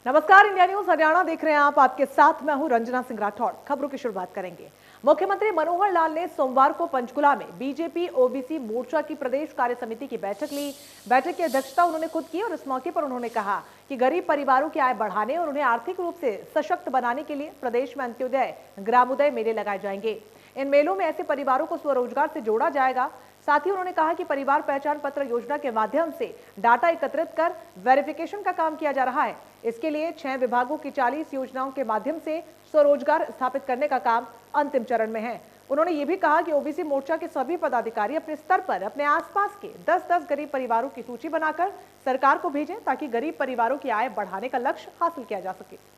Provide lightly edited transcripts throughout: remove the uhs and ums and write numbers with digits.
नमस्कार, India news Haryana देख रहे हैं आप। आपके साथ मैं हूं रंजना सिंह राठौड़। खबरों की शुरुआत करेंगे। मुख्यमंत्री मनोहर लाल ने सोमवार को पंचकुला में बीजेपी ओबीसी मोर्चा की प्रदेश कार्य समिति की बैठक ली। बैठक की अध्यक्षता उन्होंने खुद की और इस मौके पर उन्होंने कहा कि गरीब परिवारों की आय बढ़ाने और उन्हें आर्थिक रूप से सशक्त बनाने के लिए प्रदेश में अंत्योदय ग्रामोदय मेले लगाए जाएंगे। इन मेलों में ऐसे परिवारों को स्वरोजगार से जोड़ा जाएगा। साथ ही उन्होंने कहा कि परिवार पहचान पत्र योजना के माध्यम से डाटा एकत्रित कर वेरिफिकेशन का काम किया जा रहा है। इसके लिए 6 विभागों की 40 योजनाओं के माध्यम से स्वरोजगार स्थापित करने का काम अंतिम चरण में है। उन्होंने ये भी कहा कि ओबीसी मोर्चा के सभी पदाधिकारी अपने स्तर पर अपने आसपास के 10-10 गरीब परिवारों की सूची बनाकर सरकार को भेजें ताकि गरीब परिवारों की आय बढ़ाने का लक्ष्य हासिल किया जा सके।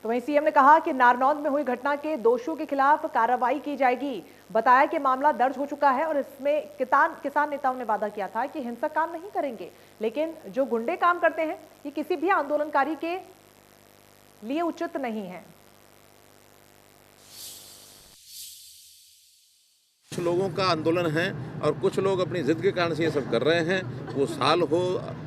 तो वहीं सीएम ने कहा कि नारनौंद में हुई घटना के दोषियों के खिलाफ कार्रवाई की जाएगी। बताया कि मामला दर्ज हो चुका है और इसमें किसान नेताओं ने वादा किया था कि हिंसक काम नहीं करेंगे, लेकिन जो गुंडे काम करते हैं ये किसी भी आंदोलनकारी के लिए उचित नहीं है। कुछ लोगों का आंदोलन है और कुछ लोग अपनी जिद के कारण से ये सब कर रहे हैं। वो साल हो,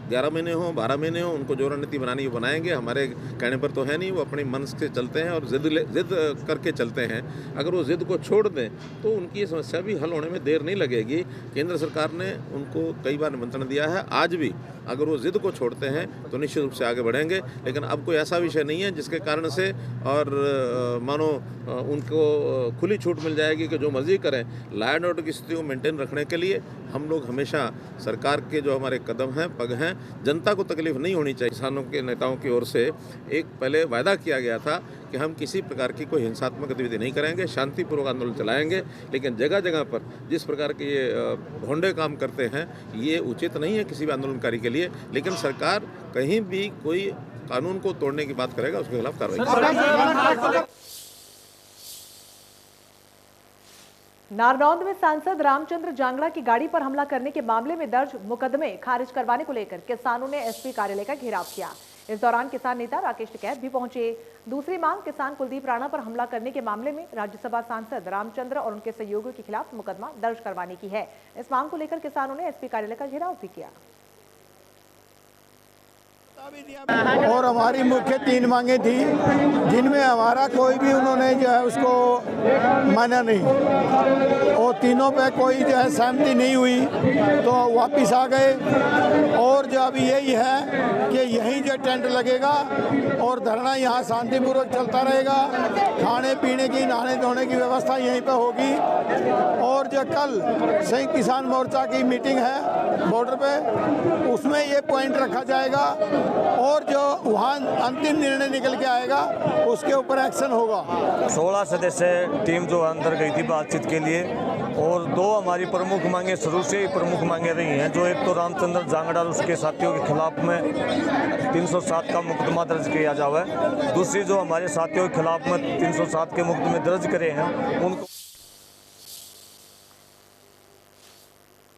11 महीने हो, 12 महीने हो, उनको जो रणनीति बनानी वो बनाएंगे। हमारे कहने पर तो है नहीं, वो अपने मन से चलते हैं और जिद करके चलते हैं। अगर वो जिद को छोड़ दें तो उनकी ये समस्या भी हल होने में देर नहीं लगेगी। केंद्र सरकार ने उनको कई बार निमंत्रण दिया है। आज भी अगर वो जिद को छोड़ते हैं तो निश्चित रूप से आगे बढ़ेंगे। लेकिन अब कोई ऐसा विषय नहीं है जिसके कारण से और मानो उनको खुली छूट मिल जाएगी कि जो मर्जी करें। लॉ एंड ऑर्डर की स्थिति को मेंटेन रखने के लिए हम लोग हमेशा सरकार के जो हमारे कदम हैं, पग हैं, जनता को तकलीफ नहीं होनी चाहिए। किसानों के नेताओं की ओर से एक पहले वायदा किया गया था कि हम किसी प्रकार की कोई हिंसात्मक गतिविधि नहीं करेंगे, शांतिपूर्वक आंदोलन चलाएंगे। लेकिन जगह जगह पर जिस प्रकार के ये भोंडे काम करते हैं ये उचित नहीं है किसी भी आंदोलनकारी के लिए। लेकिन सरकार कहीं भी कोई कानून को तोड़ने की बात करेगा उसके खिलाफ कार्रवाई करेगी। नारनौंद में सांसद रामचंद्र जांगड़ा की गाड़ी पर हमला करने के मामले में दर्ज मुकदमे खारिज करवाने को लेकर किसानों ने एसपी कार्यालय का घेराव किया। इस दौरान किसान नेता राकेश टिकैत भी पहुंचे। दूसरी मांग किसान कुलदीप राणा पर हमला करने के मामले में राज्यसभा सांसद रामचंद्र और उनके सहयोगियों के खिलाफ मुकदमा दर्ज करवाने की है। इस मांग को लेकर किसानों ने एसपी कार्यालय का घेराव भी किया। और हमारी मुख्य 3 मांगे थी जिनमें हमारा कोई भी उन्होंने जो है उसको माना नहीं और तीनों पे कोई जो है सहमति नहीं हुई तो वापस आ गए। और जो अभी यही है कि यहीं जो टेंट लगेगा और धरना यहाँ शांतिपूर्वक चलता रहेगा। खाने पीने की, नहाने धोने की व्यवस्था यहीं पे होगी। और जो कल संयुक्त किसान मोर्चा की मीटिंग है बॉर्डर पे, उसमें ये पॉइंट रखा जाएगा और जो वहाँ अंतिम निर्णय निकल के आएगा उसके ऊपर एक्शन होगा। 16 सदस्य टीम जो अंदर गई थी बातचीत के लिए और 2 हमारी प्रमुख मांगे शुरू से ही प्रमुख मांगे रही हैं। जो एक तो रामचंद्र जांगड़ा और उसके साथियों के खिलाफ में 307 का मुकदमा दर्ज किया जावे। दूसरी जो हमारे साथियों के खिलाफ में 307 के मुकदमे दर्ज करे हैं उनको।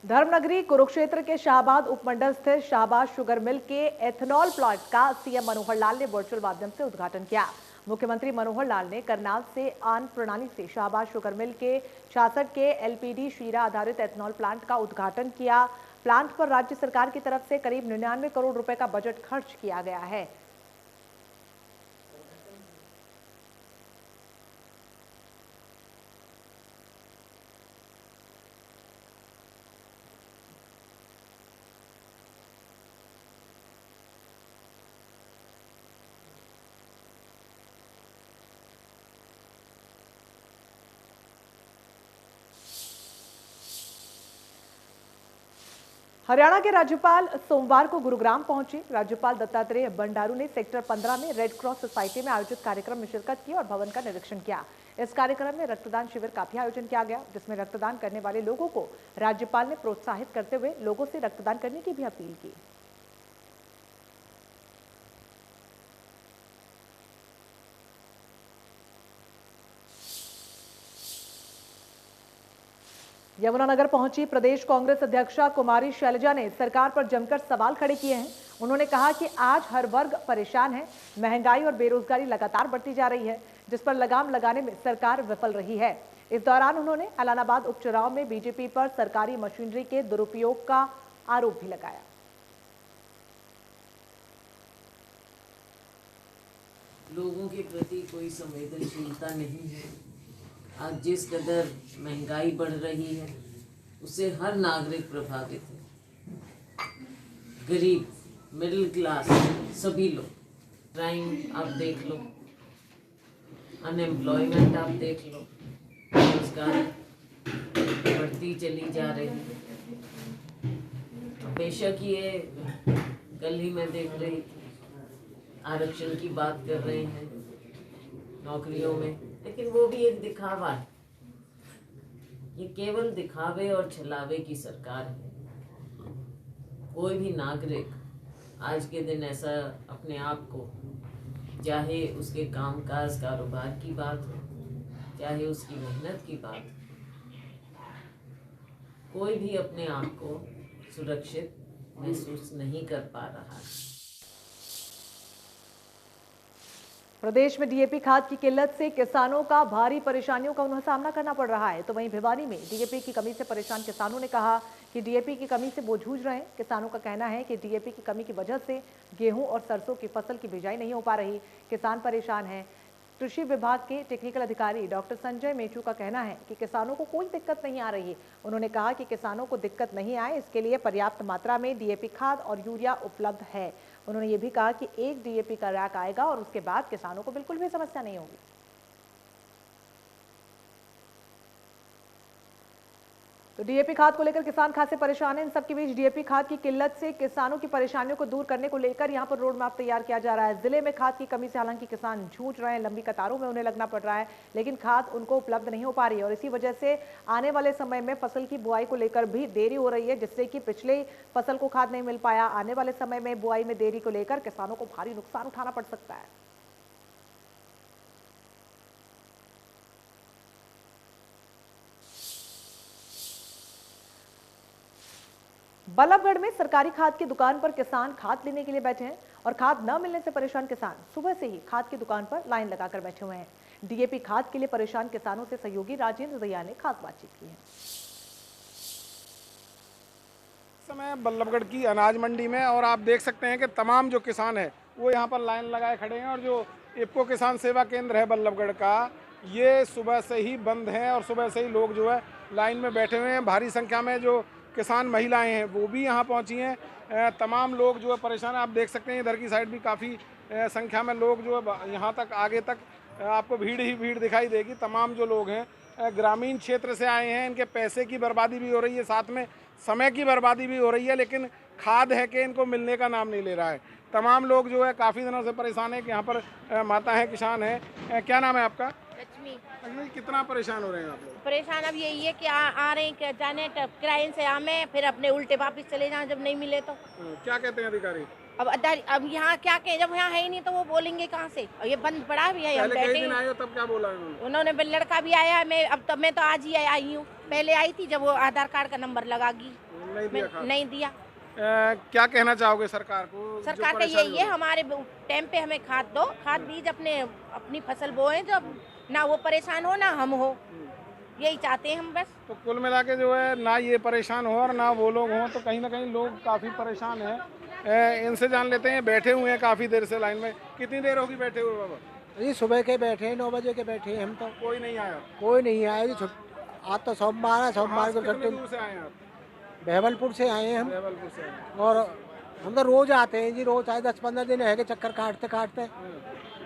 धर्मनगरी कुरुक्षेत्र के शाहबाद उपमंडल स्थित शाहबाद शुगर मिल के एथेनॉल प्लांट का सीएम मनोहर लाल ने वर्चुअल माध्यम से उद्घाटन किया। मुख्यमंत्री मनोहर लाल ने करनाल से आन प्रणाली से शाहबाद शुगर मिल के 66 के एलपीडी शीरा आधारित एथेनॉल प्लांट का उद्घाटन किया। प्लांट पर राज्य सरकार की तरफ से करीब 99 करोड़ रुपए का बजट खर्च किया गया है। हरियाणा के राज्यपाल सोमवार को गुरुग्राम पहुंचे। राज्यपाल दत्तात्रेय बंडारू ने सेक्टर 15 में रेड क्रॉस सोसाइटी में आयोजित कार्यक्रम में शिरकत की और भवन का निरीक्षण किया। इस कार्यक्रम में रक्तदान शिविर का भी आयोजन किया गया, जिसमें रक्तदान करने वाले लोगों को राज्यपाल ने प्रोत्साहित करते हुए लोगों से रक्तदान करने की भी अपील की। यमुनानगर पहुंची प्रदेश कांग्रेस अध्यक्षा कुमारी शैलजा ने सरकार पर जमकर सवाल खड़े किए हैं। उन्होंने कहा कि आज हर वर्ग परेशान है, महंगाई और बेरोजगारी लगातार बढ़ती जा रही है। जिस पर लगाम लगाने में सरकार विफल रही है। इस दौरान उन्होंने ऐलानाबाद उपचुनाव में बीजेपी पर सरकारी मशीनरी के दुरुपयोग का आरोप भी लगाया। लोगों के प्रति कोई संवेदनशीलता नहीं है। आज जिस कदर महंगाई बढ़ रही है उससे हर नागरिक प्रभावित है। गरीब, मिडिल क्लास, सभी लोग। क्राइम आप देख लो, अनएम्प्लॉयमेंट आप देख लो, बेरोजगारी बढ़ती चली जा रही है। बेशक ये कल ही मैं देख रही थी, आरक्षण की बात कर रहे हैं नौकरियों में, लेकिन वो भी एक दिखावा है। ये केवल दिखावे और छलावे की सरकार है। कोई भी नागरिक आज के दिन ऐसा अपने आप को, चाहे उसके कामकाज कारोबार की बात हो, चाहे उसकी मेहनत की बात हो, कोई भी अपने आप को सुरक्षित महसूस नहीं कर पा रहा है। प्रदेश में डीएपी खाद की किल्लत से किसानों का भारी परेशानियों का उन्हें सामना करना पड़ रहा है। तो वहीं भिवानी में डीएपी की कमी से परेशान किसानों ने कहा कि डीएपी की कमी से वो जूझ रहे हैं। किसानों का कहना है कि डीएपी की कमी की वजह से गेहूं और सरसों की फसल की बिजाई नहीं हो पा रही। किसान परेशान हैं। कृषि विभाग के टेक्निकल अधिकारी डॉक्टर संजय मेचू का कहना है कि किसानों को कोई दिक्कत नहीं आ रही। उन्होंने कहा कि किसानों को दिक्कत नहीं आए इसके लिए पर्याप्त मात्रा में डीएपी खाद और यूरिया उपलब्ध है। उन्होंने ये भी कहा कि एक डीएपी का रैक आएगा और उसके बाद किसानों को बिल्कुल भी समस्या नहीं होगी। तो डीएपी खाद को लेकर किसान खासे परेशान हैं। इन सबके बीच डीएपी खाद की किल्लत से किसानों की परेशानियों को दूर करने को लेकर यहां पर रोड मैप तैयार किया जा रहा है। जिले में खाद की कमी से हालांकि किसान जूझ रहे हैं, लंबी कतारों में उन्हें लगना पड़ रहा है, लेकिन खाद उनको उपलब्ध नहीं हो पा रही है और इसी वजह से आने वाले समय में फसल की बुआई को लेकर भी देरी हो रही है, जिससे कि पिछले फसल को खाद नहीं मिल पाया। आने वाले समय में बुआई में देरी को लेकर किसानों को भारी नुकसान उठाना पड़ सकता है। बल्लभगढ़ में सरकारी खाद की दुकान पर किसान खाद लेने के लिए बैठे हैं और खाद न मिलने से परेशान किसान सुबह से ही खाद की दुकान पर लाइन लगाकर बैठे हुए हैं। डीएपी खाद के लिए परेशान किसानों से सहयोगी राजेंद्र दया ने खास बातचीत की है। समय बल्लभगढ़ की अनाज मंडी में और आप देख सकते हैं कि तमाम जो किसान है वो यहाँ पर लाइन लगाए खड़े हैं और जो इफ्को किसान सेवा केंद्र है बल्लभगढ़ का, ये सुबह से ही बंद है और सुबह से ही लोग जो है लाइन में बैठे हुए हैं। भारी संख्या में जो किसान महिलाएं हैं वो भी यहाँ पहुँची हैं। तमाम लोग जो है परेशान है। आप देख सकते हैं इधर की साइड भी काफ़ी संख्या में लोग जो है यहाँ तक आगे तक आपको भीड़ ही भीड़ दिखाई देगी। तमाम जो लोग हैं ग्रामीण क्षेत्र से आए हैं। इनके पैसे की बर्बादी भी हो रही है, साथ में समय की बर्बादी भी हो रही है, लेकिन खाद है कि इनको मिलने का नाम नहीं ले रहा है। तमाम लोग जो है काफ़ी दिनों से परेशान है कि यहाँ पर माता है, किसान है। क्या नाम है आपका? लक्ष्मी। कितना परेशान हो रहे हैं आप लोग? परेशान अब यही है कि आ रहे हैं, जाने किराए से आमे फिर अपने उल्टे वापिस चले जाएं जब नहीं मिले तो। क्या कहते हैं अधिकारी? अब यहाँ क्या कहें, जब यहाँ है ही नहीं तो वो बोलेंगे कहाँ से। और ये बंद पड़ा भी है, हम बैठे दिन आए हो तब क्या बोला उन्होंने? लड़का भी आया, मैं तो आज ही आई हूँ। पहले आई थी जब वो आधार कार्ड का नंबर लगागी, नहीं दिया। क्या कहना चाहोगे सरकार को? सरकार का यही है, हमारे टाइम पे हमें खाद दो, खाद बीज अपनी फसल बोए, जब ना वो परेशान हो ना हम हो, यही चाहते हैं हम बस। तो कुल मिला के जो है ना ये परेशान हो और ना वो लोग हों, तो कहीं ना कहीं लोग काफ़ी परेशान हैं। इनसे जान लेते हैं, बैठे हुए हैं काफ़ी देर से लाइन में। कितनी देर होगी बैठे हुए बाबा? जी सुबह के बैठे, 9 बजे के बैठे हम तो। कोई नहीं आया? कोई नहीं आया जी। आज तो सोमवार है, सोमवार को कितनी दूर से आए हैं आप? बहवलपुर से आए हैं हम। बहवलपुर से आए। और हम तो रोज आते हैं जी, रोज आए 10-15 दिन है कि चक्कर काटते काटते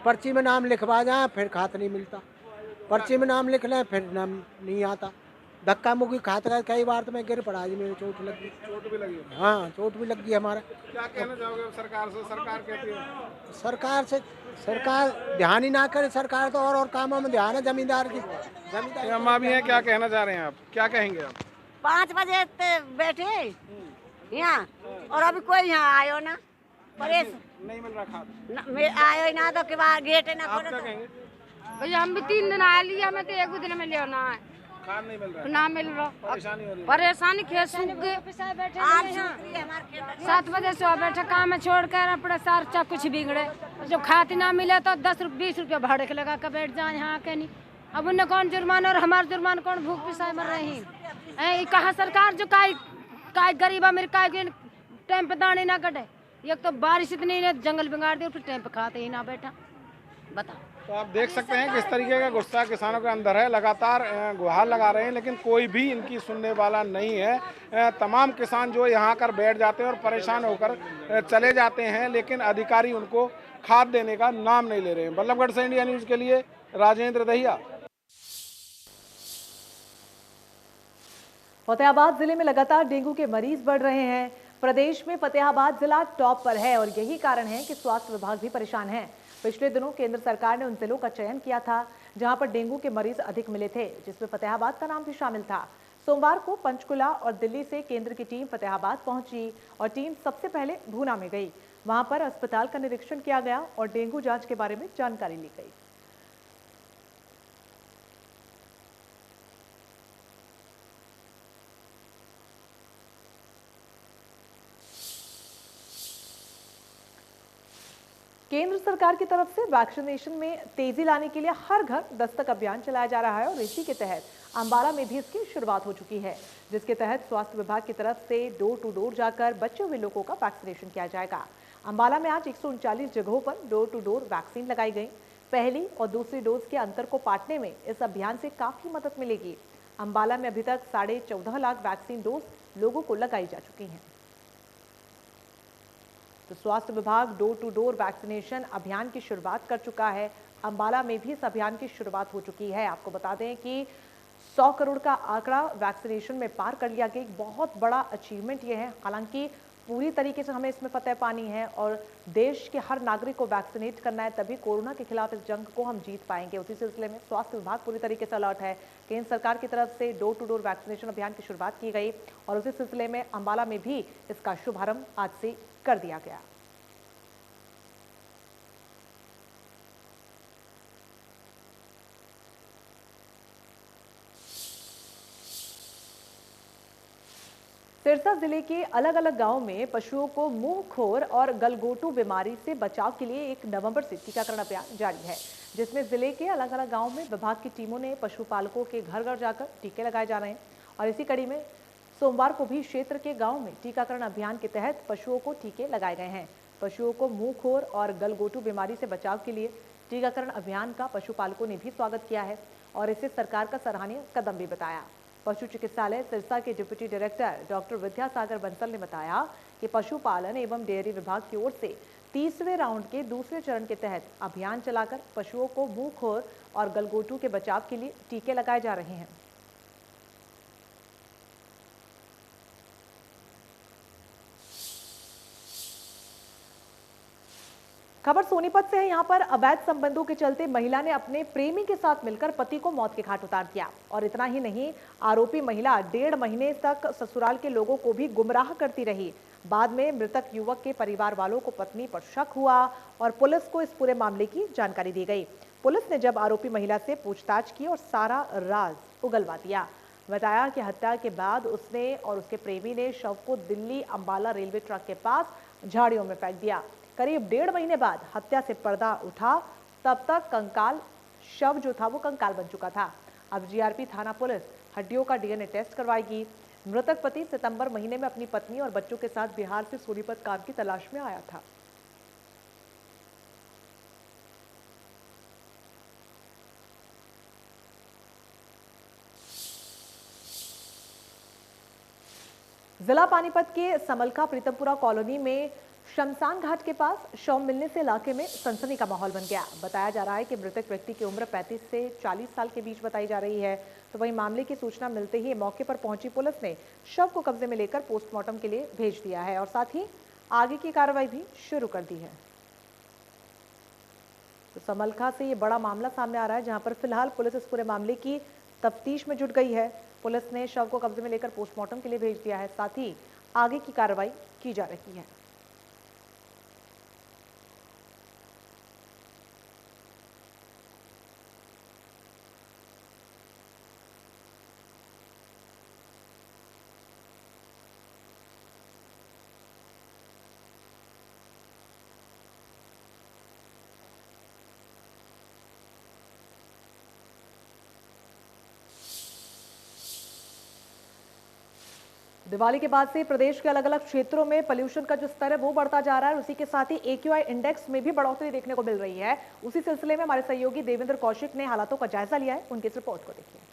पर्ची में नाम लिखवा जाए, फिर खाद नहीं मिलता। पर्ची में नाम लिख लें फिर नाम नहीं आता। धक्का मुक्की खाते गए कई बार तो मैं गिर पड़ा जी, मेरी चोट लगी। चोट भी लगी? हाँ चोट भी लगी हमारा। क्या कहना चाहोगे सरकार से? सरकार कहती है सरकार ध्यान ही ना करे। सरकार तो और कामों में ध्यान है जमींदार की। अम्मा भी हैं, क्या कहना चाह रहे हैं आप? क्या कहेंगे आप? 5 बजे बैठे यहाँ और अभी कोई यहाँ आयो ना, नहीं मिल रहा खाद। आयो ना तो गेट ना आप क्या कहेंगे? भैया हम भी 3 दिन आया लिया, मैं तो 1 दिन में लिया ना है, खाद नहीं मिल रहा, ना मिल रहा। परेशानी हो रही है। परेशानी खेत सूख गए। 7 बजे से बैठे काम में छोड़ कर अपने सार कुछ बिगड़े। जब खाती ना मिले तो 10-20 रुपये भाड़े के लगा कर बैठ जाए यहाँ के नहीं। अब उन्हें कौन जुर्माना और हमारे जुर्माना कौन भूख पिसाए मर रहे हैं। कहाँ सरकार जो काय गरीब अमीर काय टाइम पे दाने ना कटे। एक तो बारिश इतनी ने जंगल बिगाड़ दी और फिर टाइम पे खाते ही ना बैठा। बता तो आप देख सकते हैं किस तरीके का गुस्सा किसानों के अंदर है। लगातार गुहार लगा रहे हैं लेकिन कोई भी इनकी सुनने वाला नहीं है। तमाम किसान जो यहाँ कर बैठ जाते हैं और परेशान होकर चले जाते हैं, लेकिन अधिकारी उनको खाद देने का नाम नहीं ले रहे हैं। बल्लभगढ़ से इंडिया न्यूज़ के लिए राजेंद्र दहिया। फतेहाबाद जिले में लगातार डेंगू के मरीज बढ़ रहे हैं। प्रदेश में फतेहाबाद जिला टॉप पर है और यही कारण है कि स्वास्थ्य विभाग भी परेशान है। पिछले दिनों केंद्र सरकार ने उन जिलों का चयन किया था जहां पर डेंगू के मरीज अधिक मिले थे, जिसमें फतेहाबाद का नाम भी शामिल था। सोमवार को पंचकुला और दिल्ली से केंद्र की टीम फतेहाबाद पहुंची और टीम सबसे पहले भूना में गई। वहां पर अस्पताल का निरीक्षण किया गया और डेंगू जांच के बारे में जानकारी ली गई। केंद्र सरकार की तरफ से वैक्सीनेशन में तेजी लाने के लिए हर घर दस्तक अभियान चलाया जा रहा है और इसी के तहत अंबाला में भी इसकी शुरुआत हो चुकी है, जिसके तहत स्वास्थ्य विभाग की तरफ से डोर टू डोर जाकर बचे हुए लोगों का वैक्सीनेशन किया जाएगा। अंबाला में आज 139 जगहों पर डोर टू डोर वैक्सीन लगाई गई। पहली और दूसरी डोज के अंतर को पाटने में इस अभियान से काफी मदद मिलेगी। अंबाला में अभी तक 14.5 लाख वैक्सीन डोज लोगों को लगाई जा चुकी हैं। तो स्वास्थ्य विभाग डोर टू डोर वैक्सीनेशन अभियान की शुरुआत कर चुका है। अंबाला में भी इस अभियान की शुरुआत हो चुकी है। आपको बता दें कि 100 करोड़ का आंकड़ा वैक्सीनेशन में पार कर लिया गया। एक बहुत बड़ा अचीवमेंट ये है। हालांकि पूरी तरीके से हमें इसमें फतेह पानी है और देश के हर नागरिक को वैक्सीनेट करना है, तभी कोरोना के खिलाफ इस जंग को हम जीत पाएंगे। उसी सिलसिले में स्वास्थ्य विभाग पूरी तरीके से अलर्ट है। केंद्र सरकार की तरफ से डोर टू डोर वैक्सीनेशन अभियान की शुरुआत की गई और उसी सिलसिले में अंबाला में भी इसका शुभारंभ आज से कर दिया गया। सिरसा जिले के अलग अलग गांवों में पशुओं को मुंहखोर और गलगोटू बीमारी से बचाव के लिए 1 नवंबर से टीकाकरण अभियान जारी है, जिसमें जिले के अलग अलग गांवों में विभाग की टीमों ने पशुपालकों के घर घर जाकर टीके लगाए जा रहे हैं। और इसी कड़ी में सोमवार को भी क्षेत्र के गाँव में टीकाकरण अभियान के तहत पशुओं को टीके लगाए गए हैं। पशुओं को मुंहखोर और गलगोटू बीमारी से बचाव के लिए टीकाकरण अभियान का पशुपालकों ने भी स्वागत किया है और इसे सरकार का सराहनीय कदम भी बताया। पशु चिकित्सालय सिरसा के deputy director doctor Vidyasagar Bansal ने बताया कि पशुपालन एवं डेयरी विभाग की ओर से 30वें राउंड के दूसरे चरण के तहत अभियान चलाकर पशुओं को मुंहखोर और गलगोटू के बचाव के लिए टीके लगाए जा रहे हैं। खबर सोनीपत से है। यहाँ पर अवैध संबंधों के चलते महिला ने अपने प्रेमी के साथ मिलकर पति को मौत के घाट उतार दिया और इतना ही नहीं, आरोपी महिला 1.5 महीने तक ससुराल के लोगों को भी गुमराह करती रही। बाद में मृतक युवक के परिवार वालों को पत्नी पर शक हुआ और पुलिस को इस पूरे मामले की जानकारी दी गई। पुलिस ने जब आरोपी महिला से पूछताछ की और सारा राज उगलवा दिया। बताया कि हत्या के बाद उसने और उसके प्रेमी ने शव को दिल्ली अंबाला रेलवे ट्रैक के पास झाड़ियों में फेंक दिया। करीब 1.5 महीने बाद हत्या से पर्दा उठा, तब तक कंकाल शव जो था वो कंकाल बन चुका था। अब जीआरपी थाना पुलिस हड्डियों का डीएनए टेस्ट करवाएगी। मृतक पति सितंबर महीने में अपनी पत्नी और बच्चों के साथ बिहार से सोनीपत काम की तलाश में आया था। जिला पानीपत के समलखा प्रीतमपुरा कॉलोनी में शमशान घाट के पास शव मिलने से इलाके में सनसनी का माहौल बन गया। बताया जा रहा है कि मृतक व्यक्ति की उम्र 35 से 40 साल के बीच बताई जा रही है। तो वहीं मामले की सूचना मिलते ही मौके पर पहुंची पुलिस ने शव को कब्जे में लेकर पोस्टमार्टम के लिए भेज दिया है और साथ ही आगे की कार्रवाई भी शुरू कर दी है। तो समलखा से ये बड़ा मामला सामने आ रहा है, जहां पर फिलहाल पुलिस इस पूरे मामले की तफ्तीश में जुट गई है। पुलिस ने शव को कब्जे में लेकर पोस्टमार्टम के लिए भेज दिया है, साथ ही आगे की कार्रवाई की जा रही है। दिवाली के बाद से प्रदेश के अलग अलग क्षेत्रों में पोल्यूशन का जो स्तर है वो बढ़ता जा रहा है। उसी के साथ ही AQI इंडेक्स में भी बढ़ोतरी देखने को मिल रही है। उसी सिलसिले में हमारे सहयोगी देवेंद्र कौशिक ने हालातों का जायजा लिया है। उनकी इस रिपोर्ट को देखिए।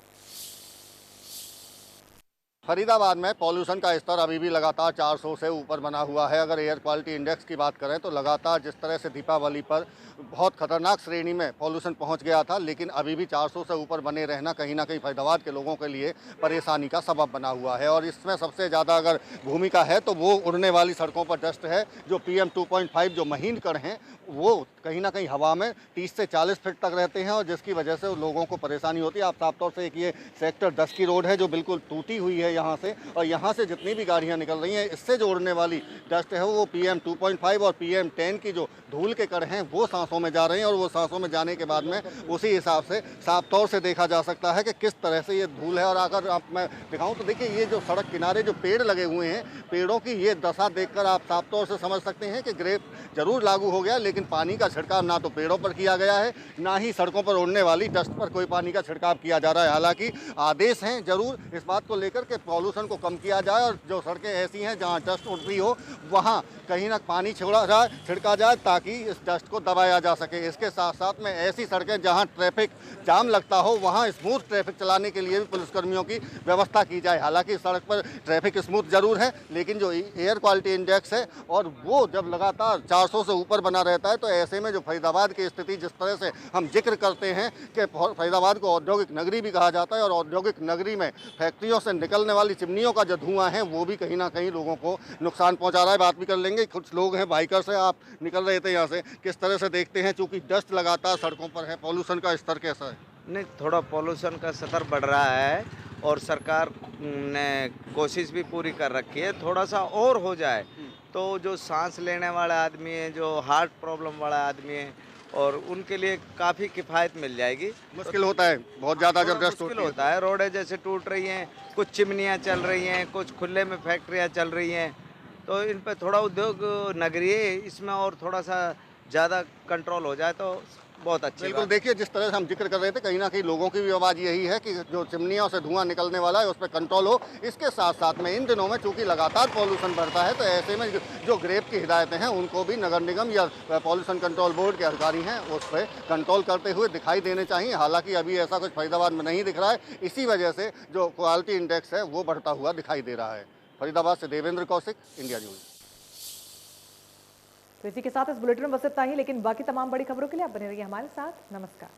फरीदाबाद में पॉल्यूशन का स्तर अभी भी लगातार 400 से ऊपर बना हुआ है। अगर एयर क्वालिटी इंडेक्स की बात करें तो लगातार जिस तरह से दीपावली पर बहुत खतरनाक श्रेणी में पॉल्यूशन पहुंच गया था, लेकिन अभी भी 400 से ऊपर बने रहना कहीं ना कहीं फरीदाबाद के लोगों के लिए परेशानी का सबब बना हुआ है। और इसमें सबसे ज़्यादा अगर भूमिका है तो वो उड़ने वाली सड़कों पर डस्ट है। जो PM 2.5 जो महीन कण हैं वो कहीं ना कहीं हवा में 30 से 40 फीट तक रहते हैं और जिसकी वजह से लोगों को परेशानी होती है। आप साफ तौर से एक ये सेक्टर 10 की रोड है जो बिल्कुल टूटी हुई है यहाँ से, और यहाँ से जितनी भी गाड़ियाँ निकल रही हैं इससे जो उड़ने वाली डस्ट है वो PM 2.5 और PM 10 की जो धूल के कण हैं वो सांसों में जा रहे हैं। और वो सांसों में जाने के बाद में उसी हिसाब से साफ तौर से देखा जा सकता है कि किस तरह से ये धूल है। और अगर आप मैं दिखाऊँ तो देखिए ये जो सड़क किनारे जो पेड़ लगे हुए हैं, पेड़ों की ये दशा देखकर आप साफ तौर से समझ सकते हैं कि ग्रेप जरूर लागू हो गया, लेकिन पानी का छिड़काव ना तो पेड़ों पर किया गया है, ना ही सड़कों पर उड़ने वाली डस्ट पर कोई पानी का छिड़काव किया जा रहा है। हालांकि आदेश हैं जरूर इस बात को लेकर के पॉल्यूशन को कम किया जाए और जो सड़कें ऐसी हैं जहां डस्ट उड़ रही हो वहां कहीं ना पानी छिड़का जाए ताकि इस डस्ट को दबाया जा सके। इसके साथ साथ में ऐसी सड़कें जहां ट्रैफिक जाम लगता हो वहां स्मूथ ट्रैफिक चलाने के लिए भी पुलिसकर्मियों की व्यवस्था की जाए। हालांकि सड़क पर ट्रैफिक स्मूथ जरूर है, लेकिन जो एयर क्वालिटी इंडेक्स है और वो जब लगातार 400 से ऊपर बना रहता है तो ऐसे में जो फरीदाबाद की स्थिति जिस तरह से हम जिक्र करते हैं कि फरीदाबाद को औद्योगिक नगरी भी कहा जाता है और औद्योगिक नगरी में फैक्ट्रियों से निकलने वाली चिमनियों का जो धुआं है वो भी कहीं ना कहीं लोगों को नुकसान पहुंचा रहा है। बात भी कर लेंगे, कुछ लोग हैं बाइकर से, आप निकल रहे थे यहाँ से, किस तरह से देखते हैं चूँकि डस्ट लगातार सड़कों पर है, पॉल्यूशन का स्तर कैसा है? नहीं, थोड़ा पॉल्यूशन का स्तर बढ़ रहा है और सरकार ने कोशिश भी पूरी कर रखी है थोड़ा सा और हो जाए तो जो सांस लेने वाला आदमी है, जो हार्ट प्रॉब्लम वाला आदमी है और उनके लिए काफ़ी किफ़ायत मिल जाएगी। मुश्किल होता है बहुत ज़्यादा जब डस्ट मुश्किल होता है। रोडें जैसे टूट रही हैं, कुछ चिमनियाँ चल रही हैं, कुछ खुले में फैक्ट्रियाँ चल रही हैं, तो इन पे थोड़ा उद्योग नगरीय इसमें और थोड़ा सा ज़्यादा कंट्रोल हो जाए तो बहुत अच्छी बिल्कुल। देखिए जिस तरह से हम जिक्र कर रहे थे, कहीं ना कहीं लोगों की भी आवाज़ यही है कि जो चिमनियों से धुआं निकलने वाला है उस पर कंट्रोल हो। इसके साथ साथ में इन दिनों में चूंकि लगातार पॉल्यूशन बढ़ता है तो ऐसे में जो ग्रेप की हिदायतें हैं उनको भी नगर निगम या पॉल्यूशन कंट्रोल बोर्ड के अधिकारी हैं उस पर कंट्रोल करते हुए दिखाई देने चाहिए। हालांकि अभी ऐसा कुछ फरीदाबाद में नहीं दिख रहा है, इसी वजह से जो क्वालिटी इंडेक्स है वो बढ़ता हुआ दिखाई दे रहा है। फरीदाबाद से देवेंद्र कौशिक, इंडिया न्यूज़। तो इसी के साथ इस बुलेटिन में बस इतना ही, लेकिन बाकी तमाम बड़ी खबरों के लिए आप बने रहिए हमारे साथ। नमस्कार।